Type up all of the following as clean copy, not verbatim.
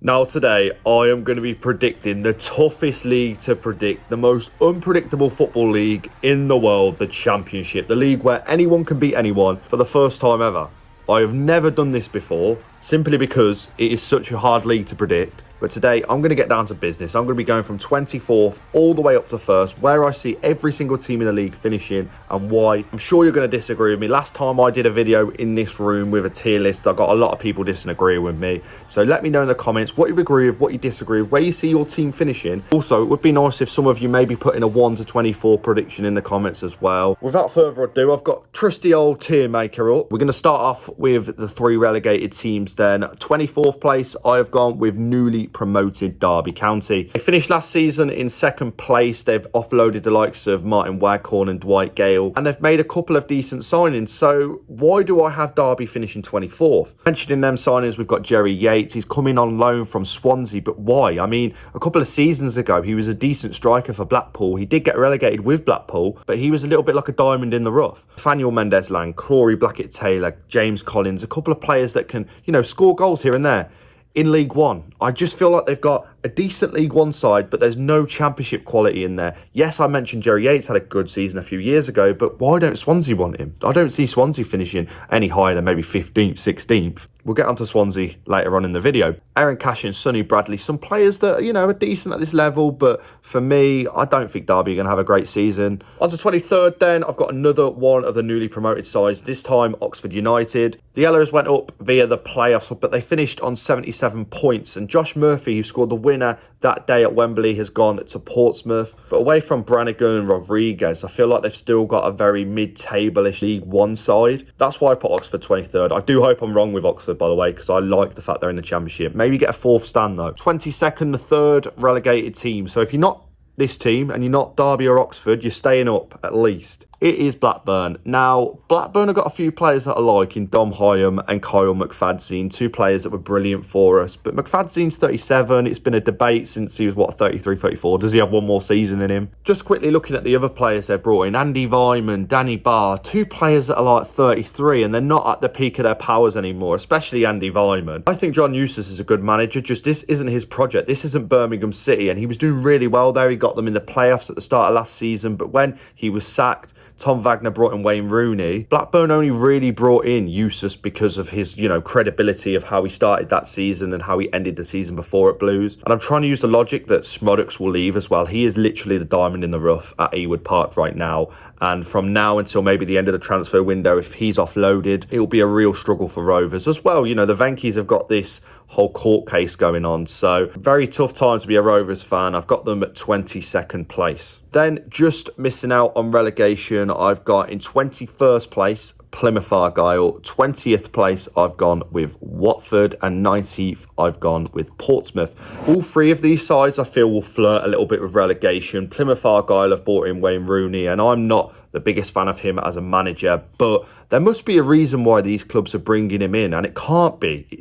Now today, I am going to be predicting the toughest league to predict, the most unpredictable football league in the world, the Championship, the league where anyone can beat anyone for the first time ever. I have never done this before, simply because it is such a hard league to predict. But today, I'm going to get down to business. I'm going to be going from 24th all the way up to 1st, where I see every single team in the league finishing and why. I'm sure you're going to disagree with me. Last time I did a video in this room with a tier list, I got a lot of people disagreeing with me. So let me know in the comments what you agree with, what you disagree with, where you see your team finishing. Also, it would be nice if some of you maybe put in a 1 to 24 prediction in the comments as well. Without further ado, I've got trusty old tier maker up. We're going to start off with the 3 relegated teams then. 24th place, I have gone with newly promoted Derby County. They finished last season in 2nd place. They've offloaded the likes of Martin Waghorn and Dwight Gale, and they've made a couple of decent signings. So why do I have Derby finishing 24th? Mentioning them signings, we've got Jerry Yates. He's coming on loan from Swansea, but why? I mean, a couple of seasons ago, he was a decent striker for Blackpool. He did get relegated with Blackpool, but he was a little bit like a diamond in the rough. Nathaniel Mendez-Lang, Corey Blackett-Taylor, James Collins, a couple of players that can, score goals here and there. In League One, I just feel like they've got a decent League One side, but there's no Championship quality in there. Yes, I mentioned Jerry Yates had a good season a few years ago, but why don't Swansea want him? I don't see Swansea finishing any higher than maybe 15th, 16th. We'll get onto Swansea later on in the video. Aaron Cash and Sonny Bradley, some players that, are decent at this level, but for me, I don't think Derby are going to have a great season. On to 23rd then, I've got another one of the newly promoted sides, this time Oxford United. The Yellows went up via the playoffs, but they finished on 77 points, and Josh Murphy, who scored the winner that day at Wembley, has gone to Portsmouth. But away from Brannigan and Rodriguez, I feel like they've still got a very mid-table-ish League One side. That's why I put Oxford 23rd. I do hope I'm wrong with Oxford, by the way, because I like the fact they're in the Championship. Maybe get a 4th stand, though. 22nd, the 3rd relegated team. So if you're not this team and you're not Derby or Oxford, you're staying up at least. It is Blackburn. Now, Blackburn have got a few players that I like in Dom Hyam and Kyle McFadzean, 2 players that were brilliant for us. But McFadzean's 37. It's been a debate since he was, 33, 34. Does he have one more season in him? Just quickly looking at the other players they've brought in. Andy Vyman, Danny Barr, 2 players that are like 33 and they're not at the peak of their powers anymore, especially Andy Vyman. I think John Eustace is a good manager, just this isn't his project. This isn't Birmingham City, and he was doing really well there. He got them in the playoffs at the start of last season, but when he was sacked, Tom Wagner brought in Wayne Rooney. Blackburn only really brought in Eustace because of his, credibility of how he started that season and how he ended the season before at Blues. And I'm trying to use the logic that Smodux will leave as well. He is literally the diamond in the rough at Ewood Park right now. And from now until maybe the end of the transfer window, if he's offloaded, it'll be a real struggle for Rovers as well. The Venkies have got this whole court case going on, so very tough time to be a Rovers fan. I've got them at 22nd place. Then just missing out on relegation, I've got in 21st place Plymouth Argyle, 20th place I've gone with Watford, and 19th I've gone with Portsmouth. All 3 of these sides I feel will flirt a little bit with relegation. Plymouth Argyle have brought in Wayne Rooney, and I'm not the biggest fan of him as a manager, but there must be a reason why these clubs are bringing him in, and it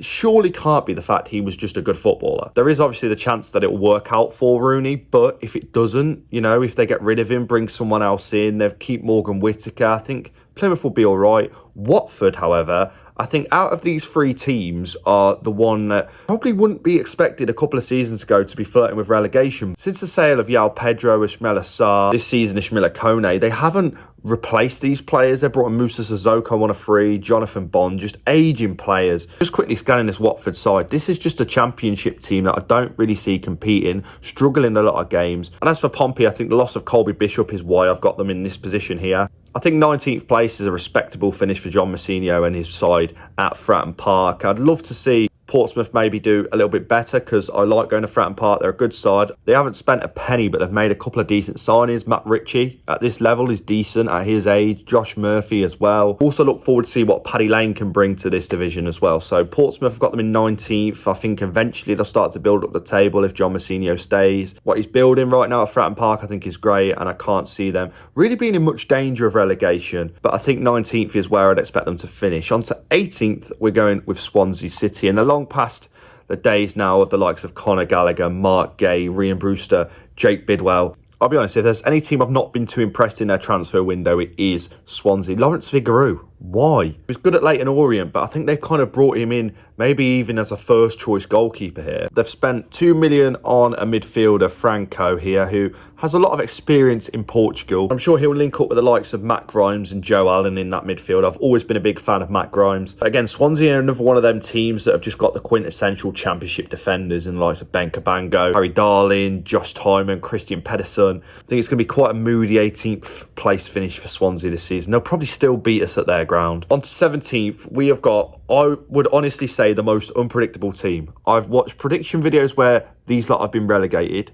surely can't be the fact he was just a good footballer. There is obviously the chance that it will work out for Rooney, but if it doesn't, if they get rid of him, bring someone else in, they'll keep Morgan Whittaker, I think Plymouth will be all right. Watford, however, I think out of these 3 teams are the one that probably wouldn't be expected a couple of seasons ago to be flirting with relegation. Since the sale of Yao Pedro, Ismaila Sarr, this season Ishmael Kone, they haven't replaced these players. They brought in Musa Sissoko on a free, Jonathan Bond, just aging players. Just quickly scanning this Watford side, this is just a Championship team that I don't really see competing, struggling a lot of games. And as for Pompey, I think the loss of Colby Bishop is why I've got them in this position here. I think 19th place is a respectable finish for John Massinio and his side at Fratton Park. I'd love to see Portsmouth maybe do a little bit better, because I like going to Fratton Park. They're a good side. They haven't spent a penny, but they've made a couple of decent signings. Matt Ritchie at this level is decent at his age. Josh Murphy as well. Also look forward to see what Paddy Lane can bring to this division as well. So Portsmouth have got them in 19th. I think eventually they'll start to build up the table if John Massinio stays. What he's building right now at Fratton Park I think is great, and I can't see them really being in much danger of relegation. But I think 19th is where I'd expect them to finish. On to 18th, we're going with Swansea City, and along past the days now of the likes of Conor Gallagher, Mark Gay, Ryan Brewster, Jake Bidwell. I'll be honest, if there's any team I've not been too impressed in their transfer window, it is Swansea. Lawrence Vigouroux, Why? He was good at Leyton Orient, but I think they've kind of brought him in maybe even as a first choice goalkeeper here. They've spent 2 million on a midfielder, Franco, here, who has a lot of experience in Portugal. I'm sure he'll link up with the likes of Matt Grimes and Joe Allen in that midfield. I've always been a big fan of Matt Grimes. Again, Swansea are another one of them teams that have just got the quintessential championship defenders in the likes of Ben Cabango, Harry Darling, Josh Tymon, Christian Pedersen. I think it's going to be quite a moody 18th place finish for Swansea this season. They'll probably still beat us at their ground. On to 17th, we have got, I would honestly say, the most unpredictable team. I've watched prediction videos where these lot have been relegated,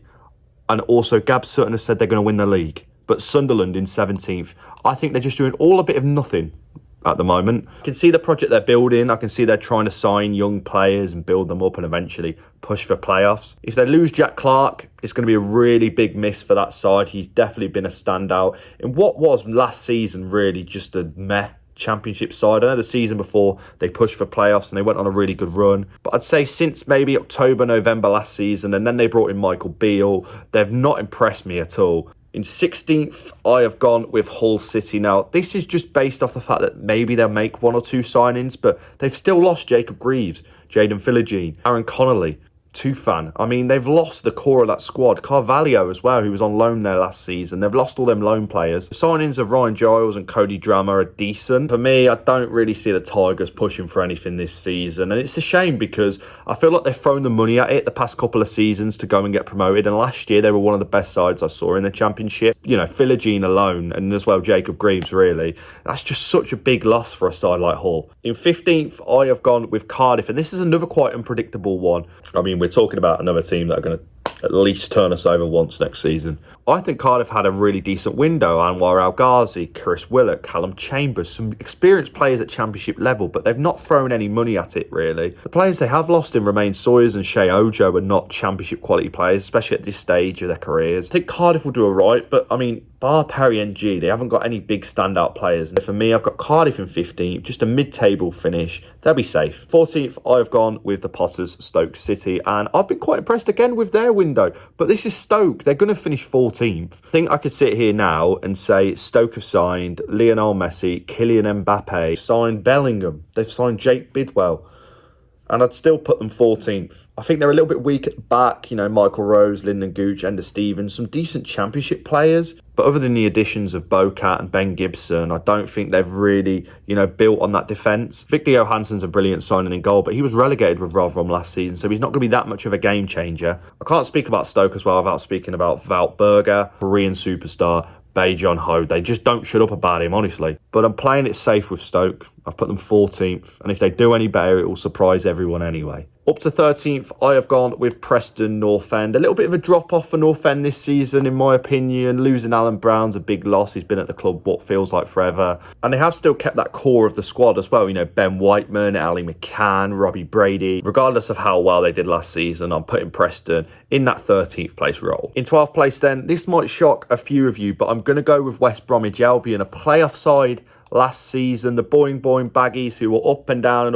and also Gab Sutton has said they're going to win the league. But Sunderland in 17th, I think they're just doing all a bit of nothing at the moment. I can see the project they're building. I can see they're trying to sign young players and build them up and eventually push for playoffs. If they lose Jack Clark, it's going to be a really big miss for that side. He's definitely been a standout in what was last season really just a meh championship side. I know the season before they pushed for playoffs and they went on a really good run, but I'd say since maybe October, November last season, and then they brought in Michael Beale, they've not impressed me at all. In 16th, I have gone with Hull City. Now, this is just based off the fact that maybe they'll make one or two signings, but they've still lost Jacob Greaves, Jaden Philogene, Aaron Connolly, Tufan. I mean, they've lost the core of that squad. Carvalho as well, who was on loan there last season. They've lost all them loan players. The signings of Ryan Giles and Cody Drama are decent. For me, I don't really see the Tigers pushing for anything this season. And it's a shame because I feel like they've thrown the money at it the past couple of seasons to go and get promoted. And last year, they were one of the best sides I saw in the Championship. You know, Philogene alone, and as well Jacob Greaves, really. That's just such a big loss for a side like Hull. In 15th, I have gone with Cardiff. And this is another quite unpredictable one. I mean, we're talking about another team that are going to at least turn us over once next season. I think Cardiff had a really decent window. Anwar El Ghazi, Chris Willett, Callum Chambers, some experienced players at championship level, but they've not thrown any money at it, really. The players they have lost in Romain Sawyers and Shea Ojo are not championship quality players, especially at this stage of their careers. I think Cardiff will do all right, but I mean, bar Perry NG, they haven't got any big standout players. And for me, I've got Cardiff in 15th, just a mid-table finish. They'll be safe. 14th, I've gone with the Potters, Stoke City, and I've been quite impressed again with their window. But this is Stoke. They're going to finish 14th. I think I could sit here now and say Stoke have signed Lionel Messi, Kylian Mbappe, signed Bellingham. They've signed Jake Bidwell. And I'd still put them 14th. I think they're a little bit weak at the back. You know, Michael Rose, Lyndon Gooch, Ender Stevens, some decent championship players. But other than the additions of Bocat and Ben Gibson, I don't think they've really, built on that defence. Victor Johansson's a brilliant signing in goal, but he was relegated with Rotherham last season, so he's not going to be that much of a game changer. I can't speak about Stoke as well without speaking about Wout Berger, Korean superstar, Bae-Jon Ho. They just don't shut up about him, honestly. But I'm playing it safe with Stoke. I've put them 14th, and if they do any better, it will surprise everyone anyway. Up to 13th, I have gone with Preston North End. A little bit of a drop-off for North End this season, in my opinion. Losing Alan Brown's a big loss. He's been at the club what feels like forever. And they have still kept that core of the squad as well. Ben Whiteman, Ali McCann, Robbie Brady. Regardless of how well they did last season, I'm putting Preston in that 13th place role. In 12th place then, this might shock a few of you, but I'm going to go with West Bromwich Albion, a playoff side last season, the Boing Boing Baggies, who were up and down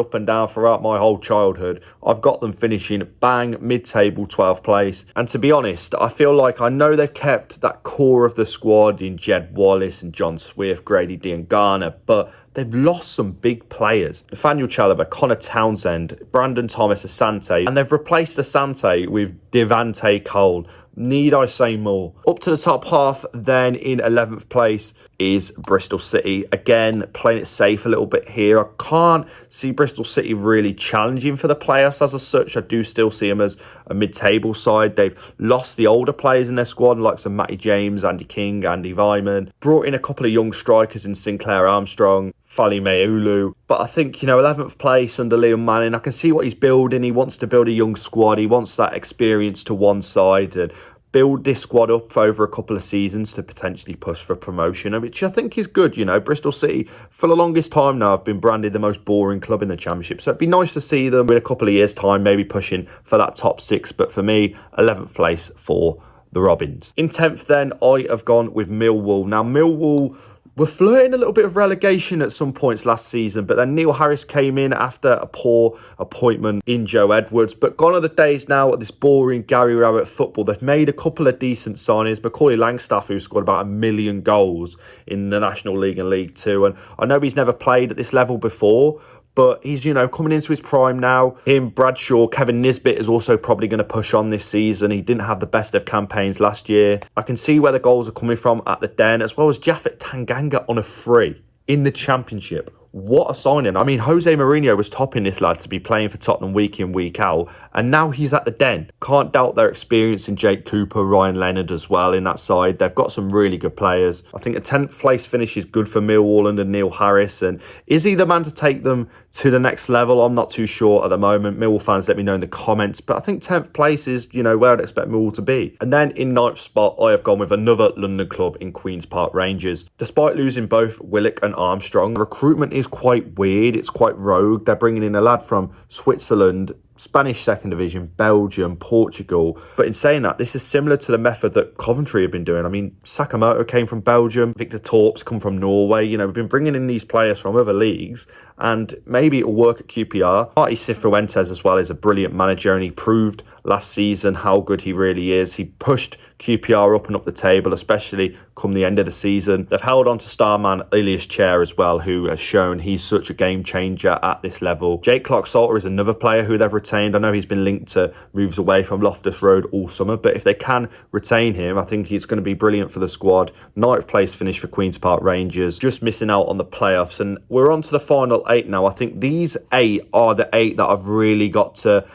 throughout my whole childhood. I've got them finishing bang mid-table 12th place. And to be honest, I feel like I know they've kept that core of the squad in Jed Wallace and John Swift, Grady Diangana, but they've lost some big players. Nathaniel Chalobah, Connor Townsend, Brandon Thomas Asante, and they've replaced Asante with Devante Cole. Need I say more? Up to the top half then in 11th place is Bristol City. Again, playing it safe a little bit here. I can't see Bristol City really challenging for the playoffs as such. I do still see them as a mid-table side. They've lost the older players in their squad, like some Matty James, Andy King, Andy Vyman. Brought in a couple of young strikers in Sinclair Armstrong, Fali Meulu. But I think, 11th place under Liam Manning, I can see what he's building. He wants to build a young squad. He wants that experience to one side and build this squad up over a couple of seasons to potentially push for promotion, which I think is good. Bristol City, for the longest time now, have been branded the most boring club in the Championship. So it'd be nice to see them in a couple of years' time, maybe pushing for that top 6. But for me, 11th place for the Robins. In 10th then, I have gone with Millwall. Now, Millwall were flirting a little bit of relegation at some points last season, but then Neil Harris came in after a poor appointment in Joe Edwards. But gone are the days now at this boring Gary Rowett football. They've made a couple of decent signings. Macaulay Langstaff, who scored about 1 million goals in the National League and League Two. And I know he's never played at this level before, but he's, coming into his prime now. Him, Bradshaw, Kevin Nisbet is also probably going to push on this season. He didn't have the best of campaigns last year. I can see where the goals are coming from at the Den, as well as Japhet Tanganga on a free in the Championship. What a signing. I mean, Jose Mourinho was topping this lad to be playing for Tottenham week in, week out. And now he's at the Den. Can't doubt their experience in Jake Cooper, Ryan Leonard as well in that side. They've got some really good players. I think a 10th place finish is good for Millwall under Neil Harris. And is he the man to take them to the next level? I'm not too sure at the moment. Millwall fans, let me know in the comments. But I think 10th place is, where I'd expect Millwall to be. And then in 9th spot, I have gone with another London club in Queen's Park Rangers. Despite losing both Willock and Armstrong, the recruitment is quite weird. It's quite rogue. They're bringing in a lad from Switzerland, Spanish second division, Belgium, Portugal. But in saying that, this is similar to the method that Coventry have been doing. I mean, Sakamoto came from Belgium, Victor Torps come from Norway. We've been bringing in these players from other leagues, and maybe it'll work at QPR. Marty Cifuentes as well is a brilliant manager, and he proved last season how good he really is. He pushed QPR up and up the table, especially come the end of the season. They've held on to starman Ilias Chair as well, who has shown he's such a game changer at this level. Jake Clark-Salter is another player who they've retained. I know he's been linked to moves away from Loftus Road all summer, but if they can retain him, I think he's going to be brilliant for the squad. 9th place finish for Queen's Park Rangers, just missing out on the playoffs. And we're on to the final 8 now. I think these 8 are the 8 that I've really got to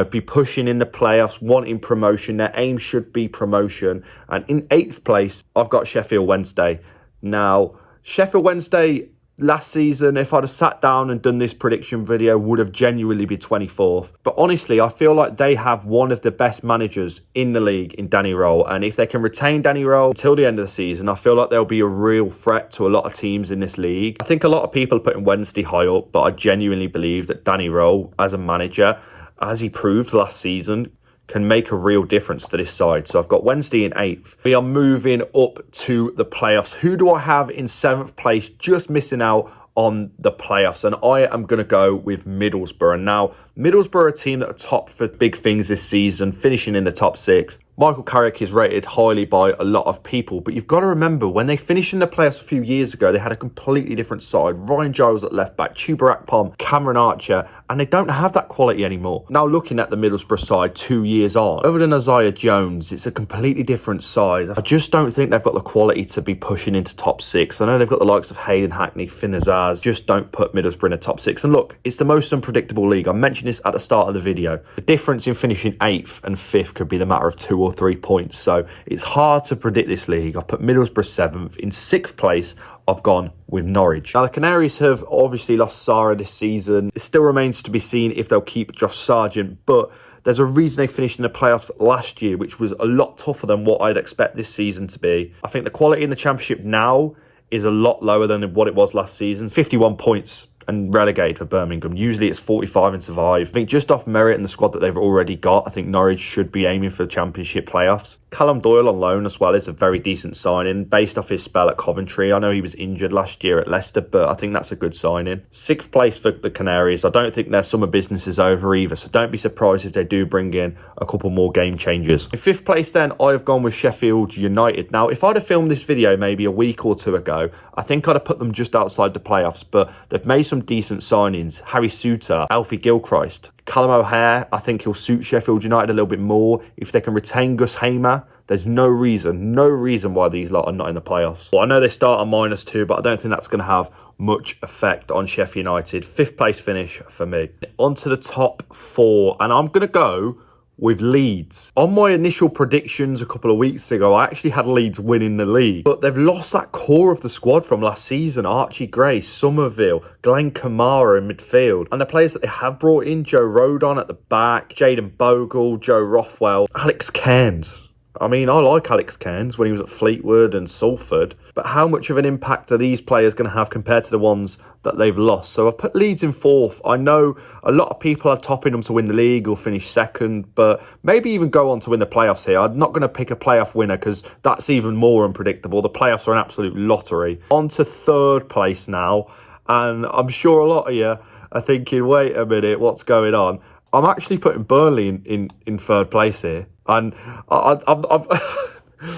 be pushing in the playoffs, wanting promotion. Their aim should be promotion. And in 8th place, I've got Sheffield Wednesday. Now, Sheffield Wednesday last season, if I'd have sat down and done this prediction video, would have genuinely been 24th. But honestly, I feel like they have one of the best managers in the league in Danny Rowe. And if they can retain Danny Rowe until the end of the season, I feel like they'll be a real threat to a lot of teams in this league. I think a lot of people are putting Wednesday high up, but I genuinely believe that Danny Rowe, as a manager, as he proved last season, can make a real difference to this side. So I've got Wednesday in 8th. We are moving up to the playoffs. Who do I have in 7th place, just missing out on the playoffs? And I am going to go with Middlesbrough. Now, Middlesbrough are a team that are top for big things this season, finishing in the top 6. Michael Carrick is rated highly by a lot of people, but you've got to remember, when they finished in the playoffs a few years ago, they had a completely different side. Ryan Giles at left back, Chuba Akpom, Cameron Archer, and they don't have that quality anymore. Now, looking at the Middlesbrough side 2 years on, other than Isaiah Jones, it's a completely different side. I just don't think they've got the quality to be pushing into top 6. I know they've got the likes of Hayden Hackney, Finn Azaz. Just don't put Middlesbrough in the top 6. And look, it's the most unpredictable league. I mentioned this at the start of the video. The difference in finishing 8th and 5th could be the matter of 2 or 3 points. So it's hard to predict this league. I've put Middlesbrough 7th. In 6th place, I've gone with Norwich. Now, the Canaries have obviously lost Sarah this season. It still remains to be seen if they'll keep Josh Sargent, but there's a reason they finished in the playoffs last year, which was a lot tougher than what I'd expect this season to be. I think the quality in the Championship now is a lot lower than what it was last season. 51 points and relegated for Birmingham. Usually it's 45 and survive. I think just off merit in the squad that they've already got, I think Norwich should be aiming for the Championship playoffs. Callum Doyle on loan as well is a very decent signing based off his spell at Coventry. I know he was injured last year at Leicester, but I think that's a good signing. 6th place for the Canaries. I don't think their summer business is over either, so don't be surprised if they do bring in a couple more game changers. In 5th place then, I've gone with Sheffield United. Now, if I'd have filmed this video maybe a week or 2 ago, I think I'd have put them just outside the playoffs, but they've made some decent signings. Harry Suter, Alfie Gilchrist, Callum O'Hare. I think he'll suit Sheffield United a little bit more. If they can retain Gus Hamer, there's no reason why these lot are not in the playoffs. Well, I know they start on -2, but I don't think that's going to have much effect on Sheffield United. 5th place finish for me. On to the top 4, and I'm going to go with Leeds. On my initial predictions a couple of weeks ago, I actually had Leeds winning the league, but they've lost that core of the squad from last season. Archie Gray, Somerville, Glenn Kamara in midfield, and the players that they have brought in, Joe Rodon at the back, Jaden Bogle, Joe Rothwell, Alex Cairns. I mean, I like Alex Cairns when he was at Fleetwood and Salford, but how much of an impact are these players going to have compared to the ones that they've lost? So I've put Leeds in fourth. I know a lot of people are topping them to win the league or finish second, but maybe even go on to win the playoffs here. I'm not going to pick a playoff winner because that's even more unpredictable. The playoffs are an absolute lottery. On to third place now, and I'm sure a lot of you are thinking, wait a minute, what's going on? I'm actually putting Burnley in third place here. And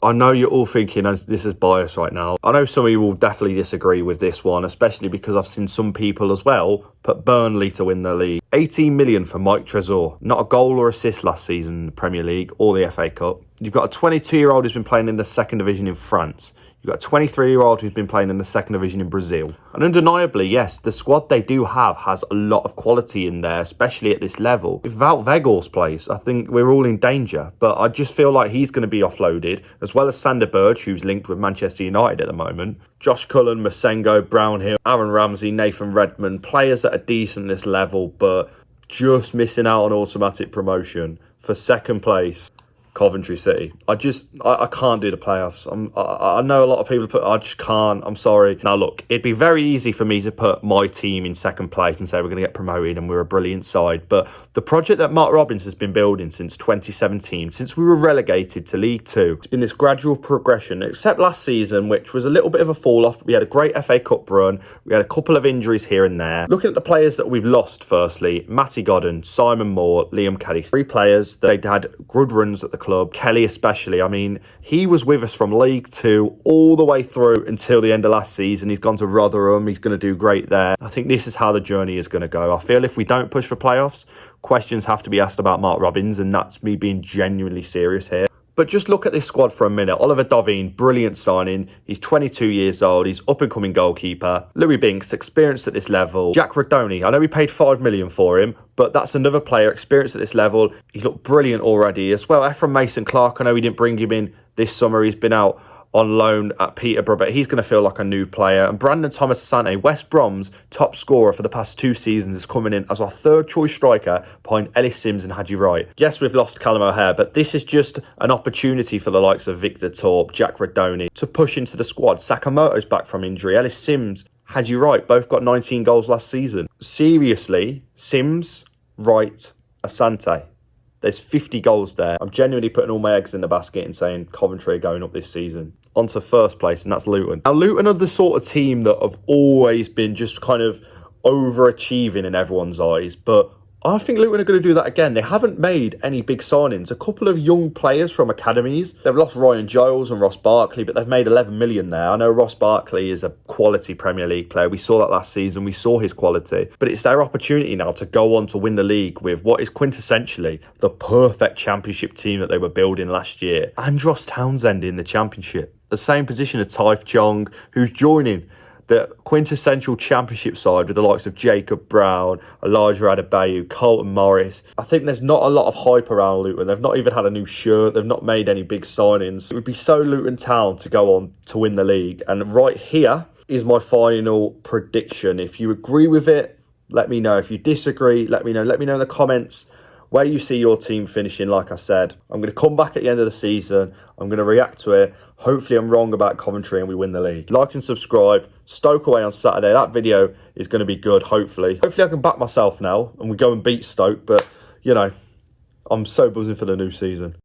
I know you're all thinking this is bias right now. I know some of you will definitely disagree with this one, especially because I've seen some people as well put Burnley to win the league. 18 million for Mike Trezor. Not a goal or assist last season in the Premier League or the FA Cup. You've got a 22-year-old who's been playing in the second division in France. You've got a 23-year-old who's been playing in the second division in Brazil. And undeniably, yes, the squad they do have has a lot of quality in there, especially at this level. If Wout Weghorst plays, I think we're all in danger. But I just feel like he's going to be offloaded, as well as Sander Berge, who's linked with Manchester United at the moment. Josh Cullen, Masengo, Brownhill, Aaron Ramsey, Nathan Redmond, players that are decent at this level, but just missing out on automatic promotion for second place. Coventry City. I can't do the playoffs. I know a lot of people I just can't. I'm sorry. Now look, it'd be very easy for me to put my team in second place and say we're going to get promoted and we're a brilliant side. But the project that Mark Robins has been building since 2017, since we were relegated to League Two, it's been this gradual progression, except last season, which was a little bit of a fall off. We had a great FA Cup run. We had a couple of injuries here and there. Looking at the players that we've lost, firstly, Matty Godden, Simon Moore, Liam Kelly, 3 players that had good runs at the club. Kelly especially, I mean, he was with us from League Two all the way through until the end of last season. He's gone to Rotherham. He's going to do great there. I think this is how the journey is going to go. I feel if we don't push for playoffs, questions have to be asked about Mark Robins, and that's me being genuinely serious here. But just look at this squad for a minute. Oliver Dovine, brilliant signing. He's 22 years old. He's up-and-coming goalkeeper. Louis Binks, experienced at this level. Jack Radoni, I know we paid $5 million for him, but that's another player experienced at this level. He looked brilliant already as well. Ephraim Mason-Clark, I know we didn't bring him in this summer. He's been out on loan at Peterborough, but he's going to feel like a new player. And Brandon Thomas Asante, West Brom's top scorer for the past 2 seasons, is coming in as our third choice striker behind Ellis Sims and Haji Wright. Yes, we've lost Callum O'Hare, but this is just an opportunity for the likes of Victor Torp, Jack Radoni to push into the squad. Sakamoto's back from injury. Ellis Sims, Haji Wright, both got 19 goals last season. Seriously, Sims, Wright, Asante. There's 50 goals there. I'm genuinely putting all my eggs in the basket and saying Coventry are going up this season. On to first place, and that's Luton. Now, Luton are the sort of team that have always been just kind of overachieving in everyone's eyes, but I think Luton are going to do that again. They haven't made any big signings. A couple of young players from academies. They've lost Ryan Giles and Ross Barkley, but they've made 11 million there. I know Ross Barkley is a quality Premier League player. We saw that last season. We saw his quality. But it's their opportunity now to go on to win the league with what is quintessentially the perfect championship team that they were building last year. Andros Townsend in the championship. The same position as Taif Chong, who's joining the quintessential championship side with the likes of Jacob Brown, Elijah Adebayo, Colton Morris. I think there's not a lot of hype around Luton. They've not even had a new shirt. They've not made any big signings. It would be so Luton Town to go on to win the league. And right here is my final prediction. If you agree with it, let me know. If you disagree, let me know. Let me know in the comments where you see your team finishing. Like I said, I'm going to come back at the end of the season. I'm going to react to it. Hopefully I'm wrong about Coventry and we win the league. Like and subscribe. Stoke away on Saturday. That video is going to be good, hopefully. Hopefully I can back myself now and we go and beat Stoke. But, you know, I'm so buzzing for the new season.